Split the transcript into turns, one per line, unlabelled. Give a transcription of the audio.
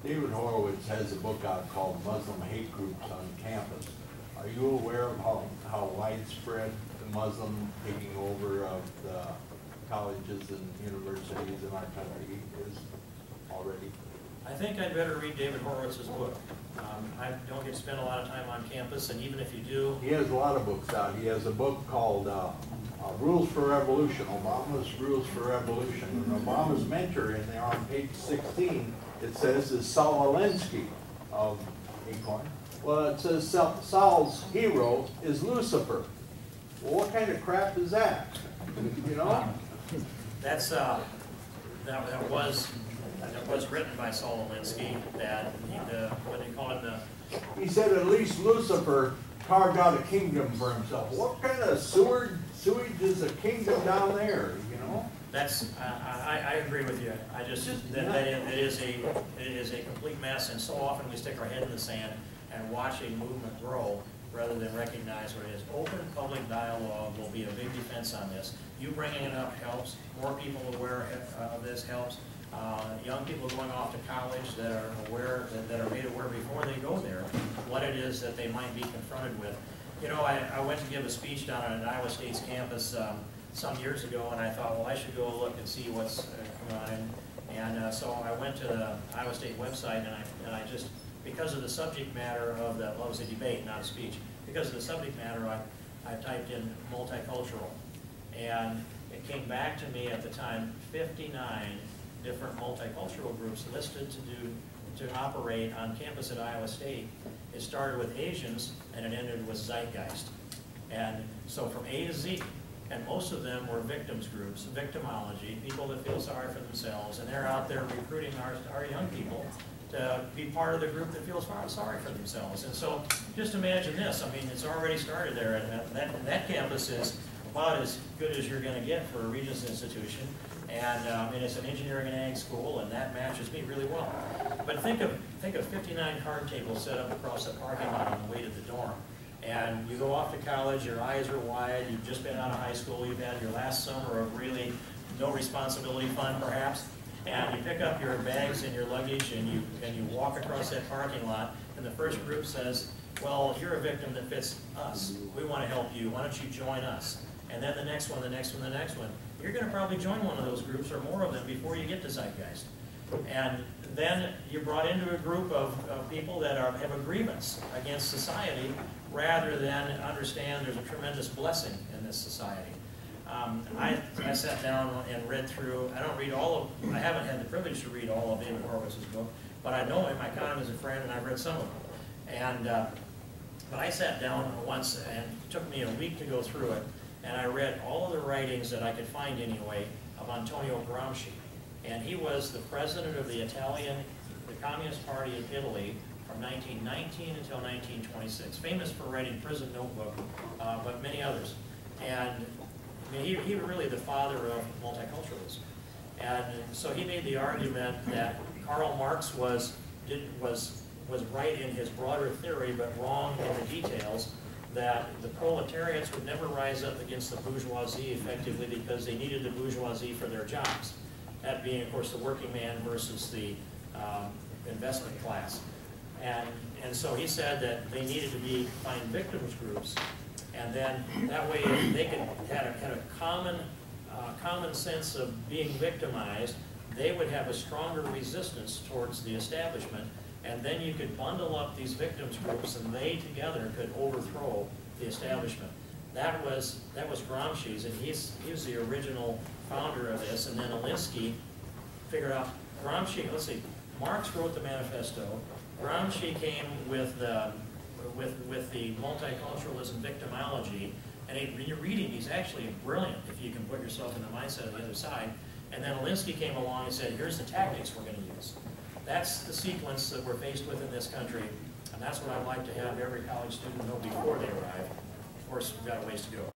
David Horowitz has a book out called Muslim Hate Groups on Campus. Are you aware of how widespread the Muslim taking over of the colleges and universities in our country is already?
I think I'd better read David Horowitz's book. I don't get to spend a lot of time on campus, and even if you do...
He has a lot of books out. He has a book called Rules for Revolution, Obama's Rules for Revolution. And Obama's mentor in there on page 16, it says, is Saul Alinsky of Acorn. Well, it says Saul's hero is Lucifer. Well, what kind of crap is that? You know?
That's, that was written by Saul Alinsky, that what they call it,
he said at least Lucifer carved out a kingdom for himself. What kind of sewage is a kingdom down there, you know?
That's, I agree with you. I just, that it is a complete mess, and so often we stick our head in the sand and watch a movement grow rather than recognize what it is. Open public dialogue will be a big defense on this. You bringing it up helps. More people aware of this helps. Young people going off to college that are aware, that are made aware before they go there, what it is that they might be confronted with. You know, I went to give a speech down on Iowa State's campus some years ago, and I thought, well, I should go look and see what's going on. And so I went to the Iowa State website, and I just, because of the subject matter of the, well, it was a debate, not a speech. Because of the subject matter, I typed in multicultural, and it came back to me at the time 59 different multicultural groups listed to operate on campus at Iowa State. It started with Asians and it ended with Zeitgeist. And so from A to Z, and most of them were victims groups, victimology, people that feel sorry for themselves, and they're out there recruiting our young people to be part of the group that feels sorry for themselves. And so just imagine this, I mean, it's already started there, and that campus is about as good as you're going to get for a Regents institution. And it's an engineering and ag school, and that matches me really well. But think of 59 card tables set up across the parking lot on the way to the dorm. And you go off to college, your eyes are wide, you've just been out of high school, you've had your last summer of really no responsibility fun perhaps, and you pick up your bags and your luggage and you walk across that parking lot, and the first group says, well, you're a victim that fits us. We want to help you. Why don't you join us? And then the next one, the next one, the next one. You're going to probably join one of those groups or more of them before you get to Zeitgeist. And then you're brought into a group of people that have a grievance against society rather than understand there's a tremendous blessing in this society. I sat down and read through, I haven't had the privilege to read all of David Horowitz's book, but I know him, I count him as a friend, and I've read some of them. And, but I sat down once, and it took me a week to go through it, and I read all of the writings that I could find anyway of Antonio Gramsci. And he was the president of the Communist Party of Italy from 1919 until 1926. Famous for writing Prison Notebook, but many others. And I mean, he was really the father of multiculturalism. And so he made the argument that Karl Marx was right in his broader theory, but wrong in the details, that the proletariats would never rise up against the bourgeoisie effectively because they needed the bourgeoisie for their jobs. That being, of course, the working man versus the investment class. And so he said that they needed to find victims groups, and then that way they could had a common sense of being victimized. They would have a stronger resistance towards the establishment, and then you could bundle up these victims groups, and they together could overthrow the establishment. That was Gramsci's, and he was the original founder of this. And then Alinsky figured out Gramsci. Let's see, Marx wrote the manifesto. Gramsci came with the multiculturalism victimology, and when you're reading, he's actually brilliant if you can put yourself in the mindset of the other side. And then Alinsky came along and said, here's the tactics we're going to use. That's the sequence that we're faced with in this country, and that's what I'd like to have every college student know before they arrive. Of course, we've got a ways to go.